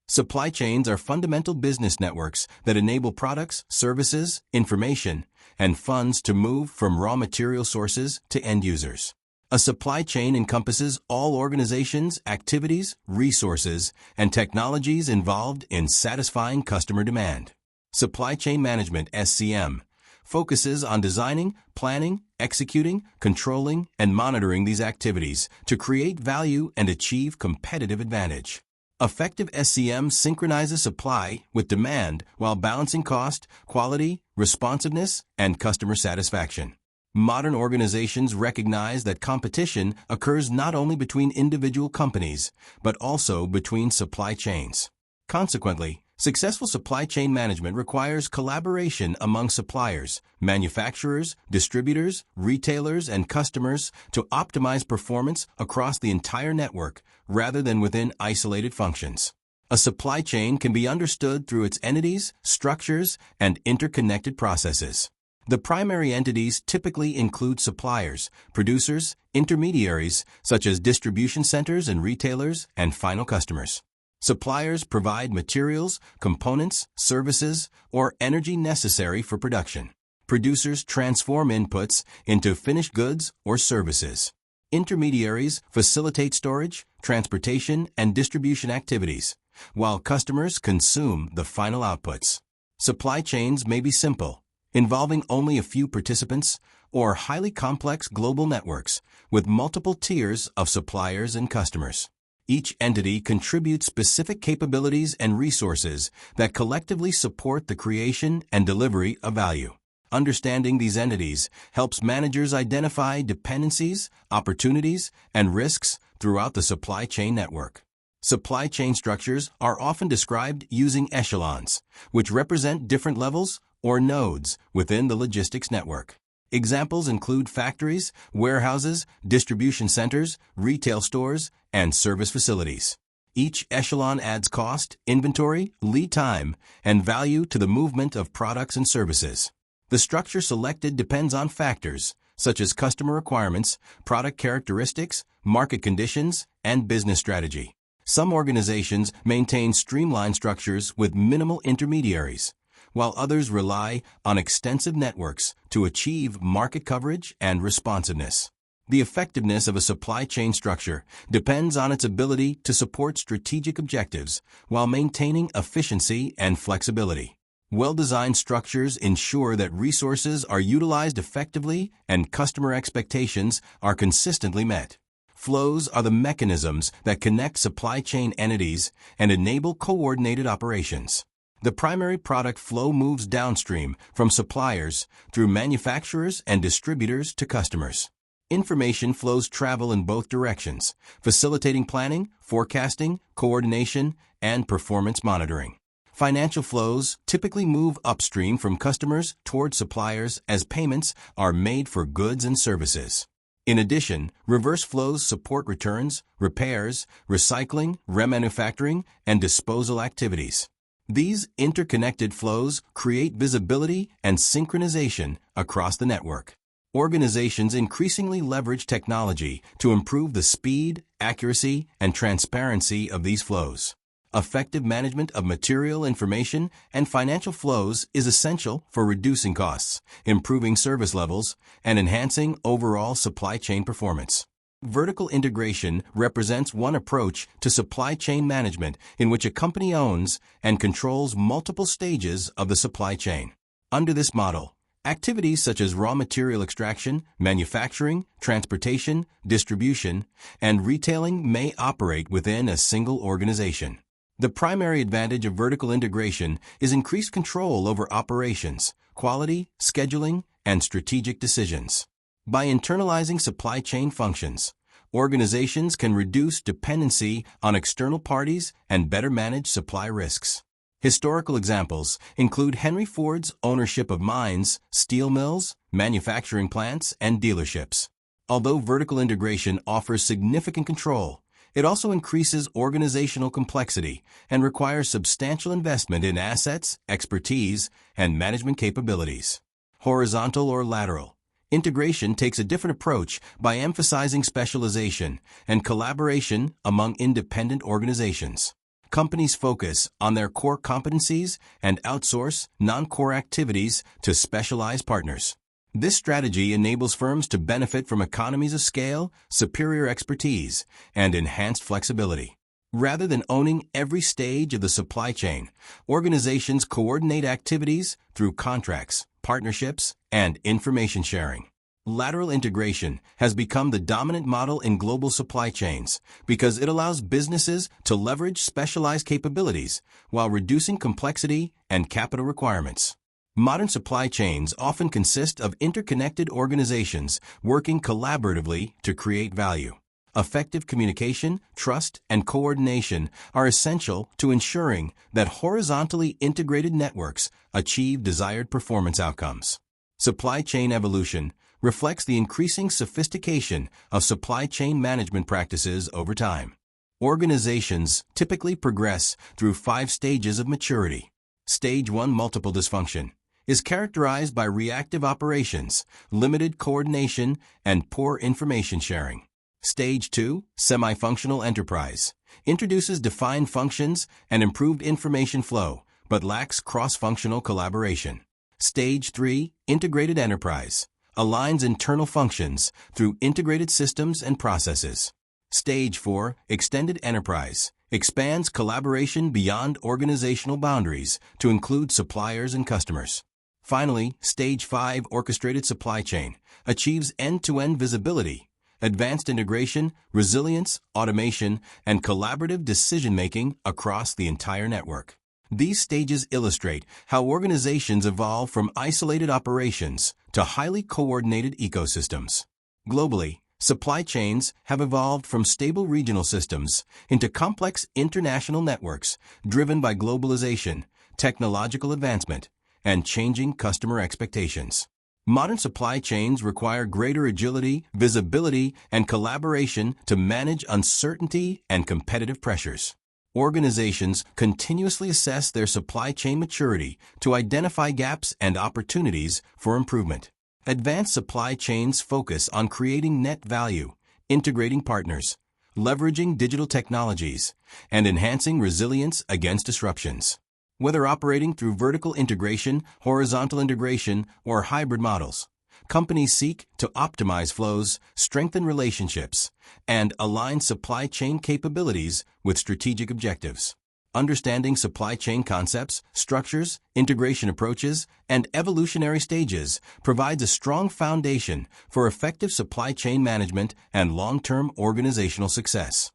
Supply chains are fundamental business networks that enable products, services, information, and funds to move from raw material sources to end users. A supply chain encompasses all organizations, activities, resources, and technologies involved in satisfying customer demand. Supply chain management (SCM) focuses on designing, planning, executing, controlling, and monitoring these activities to create value and achieve competitive advantage. Effective SCM synchronizes supply with demand while balancing cost, quality, responsiveness, and customer satisfaction. Modern organizations recognize that competition occurs not only between individual companies, but also between supply chains. Consequently, successful supply chain management requires collaboration among suppliers, manufacturers, distributors, retailers, and customers to optimize performance across the entire network rather than within isolated functions. A supply chain can be understood through its entities, structures, and interconnected processes. The primary entities typically include suppliers, producers, intermediaries, such as distribution centers and retailers, and final customers. Suppliers provide materials, components, services, or energy necessary for production. Producers transform inputs into finished goods or services. Intermediaries facilitate storage, transportation, and distribution activities, while customers consume the final outputs. Supply chains may be simple, involving only a few participants, or highly complex global networks with multiple tiers of suppliers and customers. Each entity contributes specific capabilities and resources that collectively support the creation and delivery of value. Understanding these entities helps managers identify dependencies, opportunities, and risks throughout the supply chain network. Supply chain structures are often described using echelons, which represent different levels or nodes within the logistics network. Examples include factories, warehouses, distribution centers, retail stores, and service facilities. Each echelon adds cost, inventory, lead time, and value to the movement of products and services. The structure selected depends on factors such as customer requirements, product characteristics, market conditions, and business strategy. Some organizations maintain streamlined structures with minimal intermediaries, while others rely on extensive networks to achieve market coverage and responsiveness. The effectiveness of a supply chain structure depends on its ability to support strategic objectives while maintaining efficiency and flexibility. Well-designed structures ensure that resources are utilized effectively and customer expectations are consistently met. Flows are the mechanisms that connect supply chain entities and enable coordinated operations. The primary product flow moves downstream from suppliers through manufacturers and distributors to customers. Information flows travel in both directions, facilitating planning, forecasting, coordination, and performance monitoring. Financial flows typically move upstream from customers toward suppliers as payments are made for goods and services. In addition, reverse flows support returns, repairs, recycling, remanufacturing, and disposal activities. These interconnected flows create visibility and synchronization across the network. Organizations increasingly leverage technology to improve the speed, accuracy, and transparency of these flows. Effective management of material, information, and financial flows is essential for reducing costs, improving service levels, and enhancing overall supply chain performance. Vertical integration represents one approach to supply chain management in which a company owns and controls multiple stages of the supply chain. Under this model, activities such as raw material extraction, manufacturing, transportation, distribution, and retailing may operate within a single organization. The primary advantage of vertical integration is increased control over operations, quality, scheduling, and strategic decisions. By internalizing supply chain functions, organizations can reduce dependency on external parties and better manage supply risks. Historical examples include Henry Ford's ownership of mines, steel mills, manufacturing plants, and dealerships. Although vertical integration offers significant control, it also increases organizational complexity and requires substantial investment in assets, expertise, and management capabilities. Horizontal or lateral integration takes a different approach by emphasizing specialization and collaboration among independent organizations. Companies focus on their core competencies and outsource non-core activities to specialized partners. This strategy enables firms to benefit from economies of scale, superior expertise, and enhanced flexibility. Rather than owning every stage of the supply chain, organizations coordinate activities through contracts, partnerships, and information sharing. Lateral integration has become the dominant model in global supply chains because it allows businesses to leverage specialized capabilities while reducing complexity and capital requirements. Modern supply chains often consist of interconnected organizations working collaboratively to create value. Effective communication, trust, and coordination are essential to ensuring that horizontally integrated networks achieve desired performance outcomes. Supply chain evolution reflects the increasing sophistication of supply chain management practices over time. Organizations typically progress through 5 stages of maturity. Stage 1, multiple dysfunction, is characterized by reactive operations, limited coordination, and poor information sharing. Stage 2, semi-functional enterprise, introduces defined functions and improved information flow, but lacks cross-functional collaboration. Stage 3, integrated enterprise, aligns internal functions through integrated systems and processes. Stage 4, extended enterprise, expands collaboration beyond organizational boundaries to include suppliers and customers. Finally, Stage 5, orchestrated supply chain, achieves end-to-end visibility, advanced integration, resilience, automation, and collaborative decision-making across the entire network. These stages illustrate how organizations evolve from isolated operations to highly coordinated ecosystems. Globally, supply chains have evolved from stable regional systems into complex international networks driven by globalization, technological advancement, and changing customer expectations. Modern supply chains require greater agility, visibility, and collaboration to manage uncertainty and competitive pressures. Organizations continuously assess their supply chain maturity to identify gaps and opportunities for improvement. Advanced supply chains focus on creating net value, integrating partners, leveraging digital technologies, and enhancing resilience against disruptions. Whether operating through vertical integration, horizontal integration, or hybrid models, companies seek to optimize flows, strengthen relationships, and align supply chain capabilities with strategic objectives. Understanding supply chain concepts, structures, integration approaches, and evolutionary stages provides a strong foundation for effective supply chain management and long-term organizational success.